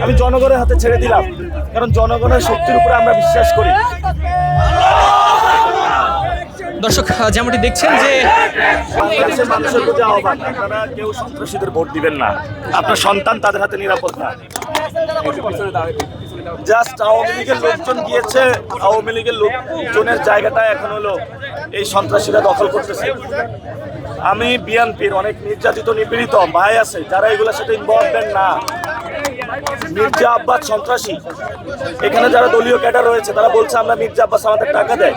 আমি জনগণের হাতে ছেড়ে দিলাম, কারণ জনগণের শক্তির উপরে আমরা বিশ্বাস করি। দর্শক যেমনটি দেখছেন যে বাংলাদেশের মানুষের প্রতি আহ্বান, আপনারা কেউ সন্ত্রাসীদের ভোট দিবেন না, আপনার সন্তান তাদের হাতে নিরাপদ না। জাস্ট আওয়ামী লীগের লোকজন গিয়েছে, আওয়ামী লীগের লোকজনের জায়গাটা এখন হলো এই সন্ত্রাসীরা দখল করতেছে। আমি বিএনপির অনেক নির্যাতিত নিপীড়িত ভাই আছে যারা এগুলোর সাথে ইনভলভমেন্ট না। মির্জা আব্বাস সন্ত্রাসী, এখানে যারা দলীয় ক্যাডার রয়েছে তারা বলছে আমরা মির্জা আব্বাস আমাদের টাকা দেয়।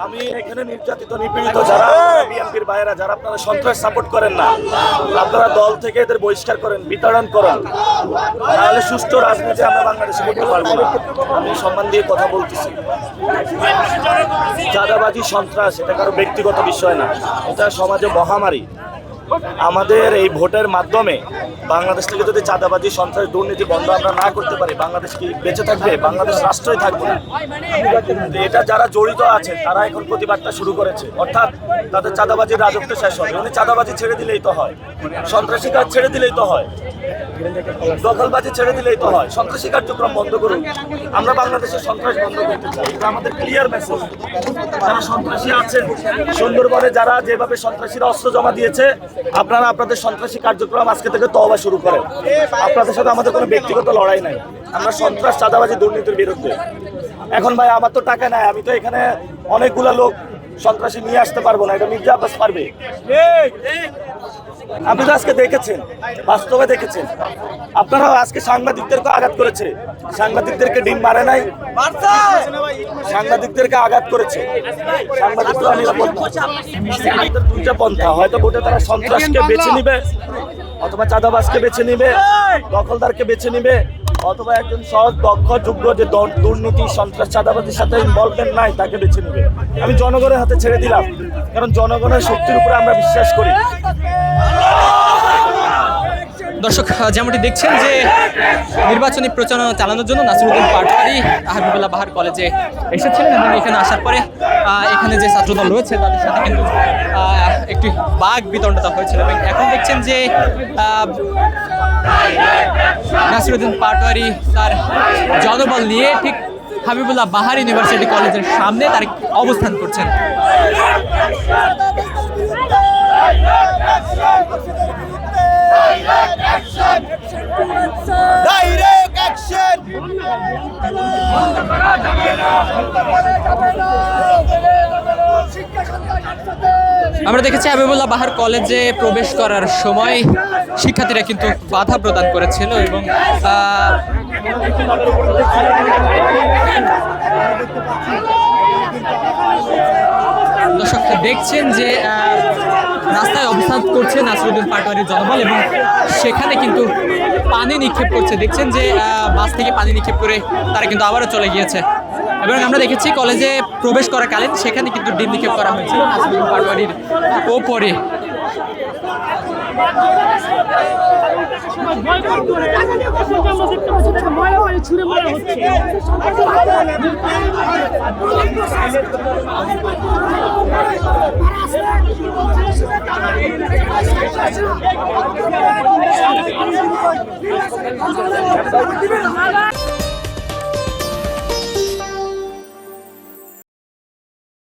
আমি এখানে নির্যাতিত নিপীড়িত যারা বিএনপির ভাইয়েরা, যারা আপনারা সন্ত্রাস সাপোর্ট করেন না, আপনারা দল থেকে এদের বহিষ্কার করেন, বিতরণ করেন, তাহলে সুষ্ঠু রাজনীতি আমরা বাংলাদেশে করতে পারবো না। আমি সম্মান দিয়ে কথা বলতেছি। চাঁদাবাজি সন্ত্রাস এটা কারো ব্যক্তিগত বিষয় না, এটা সমাজে মহামারী। আমাদের এই ভোটের মাধ্যমে বাংলাদেশ থেকে যদি চাঁদাবাজি সন্ত্রাস দুর্নীতি বন্ধ আমরা না করতে পারি, বাংলাদেশ কি বেঁচে থাকবে? বাংলাদেশ রাষ্ট্রই থাকবে না। এটা যারা জড়িত আছে তারা এখন প্রতিবাদটা শুরু করেছে, অর্থাৎ তাদের চাঁদাবাজির রাজত্ব শেষ হবে। উনি চাঁদাবাজি ছেড়ে দিলেই তো হয়, সন্ত্রাসী কাজ ছেড়ে দিলেই তো হয়, দখলবাজি ছেড়ে দিলেই তো হয়, সন্ত্রাসী কার্যক্রম বন্ধ করুন। আমরা বাংলাদেশের সন্ত্রাস বন্ধ করতে চাই, এটা আমাদের ক্লিয়ার মেসেজ। যারা সন্ত্রাসী আছেন সুন্দরবনে, যারা যেভাবে সন্ত্রাসীরা অস্ত্র জমা দিয়েছে, আপনারা আপনাদের সন্ত্রাসী কার্যক্রম আজকে থেকে তওবা শুরু করেন। আপনাদের সাথে আমাদের কোনো ব্যক্তিগত লড়াই নাই, আমরা সন্ত্রাস চাঁদাবাজি দুর্নীতির বিরুদ্ধে। এখন ভাই আমার তো টাকা নাই, আমি তো এখানে অনেকগুলা লোক সন্ত্রাসী নিয়ে আসতে পারবো না, এটা মির্জা আব্বাস পারবে। আপনি তো আজকে দেখেছেন, বাস্তবে দেখেছেন, আপনারা আজকে সাংবাদিকদেরকে আঘাত করেছে, সাংবাদিকদেরকে ডিম মারে নাই, সাংবাদিকদেরকে আঘাত করেছে। সাংবাদিকরা নিরাপদ না। দুইটা পন্থা, হয়তো ভোটে তারা সন্ত্রাসকে বেছে নিবে, অথবা চাঁদাবাজকে বেছে নিবে, দখলদারকে বেছে নিবে, অথবা একজন সহজ দক্ষ যোগ্য যে দুর্নীতি সন্ত্রাস চাঁদাবাজির সাথে ইনভলভমেন্ট নাই তাকে বেছে নিবে। আমি জনগণের হাতে ছেড়ে দিলাম, কারণ জনগণের শক্তির উপরে আমরা বিশ্বাস করি। দর্শক যেমনটি দেখছেন যে নির্বাচনী প্রচারণা চালানোর জন্য নাসিরউদ্দিন পাটোয়ারী হাবিবুল্লাহ বাহার কলেজে এসেছিলেন এবং এখানে আসার পরে এখানে যে ছাত্রদল রয়েছে তাদের সাথে কিন্তু একটি বাঘ বিতণ্ডতা হয়েছিল এবং এখন দেখছেন যে নাসিরউদ্দিন পাটোয়ারী তার জনবল নিয়ে ঠিক হাবিবুল্লাহ বাহার ইউনিভার্সিটি কলেজের সামনে তার অবস্থান করছেন। আমরা দেখেছি হাবিবুল্লাহ বাহার কলেজে প্রবেশ করার সময় শিক্ষার্থীরা কিন্তু বাধা প্রদান করেছিল এবং দর্শক দেখছেন যে রাস্তায় অবস্থান করছে নাসিরউদ্দিন পাটোয়ারীর জনবল এবং সেখানে কিন্তু পানি নিক্ষেপ করছে। দেখছেন যে বাস থেকে পানি নিক্ষেপ করে তারা কিন্তু আবারও চলে গিয়েছে এবং আমরা দেখেছি কলেজে প্রবেশ করাকালীন সেখানে কিন্তু ডিম নিক্ষেপ করা হয়েছিল নাসিরউদ্দিন পাটোয়ারীর ওপরে।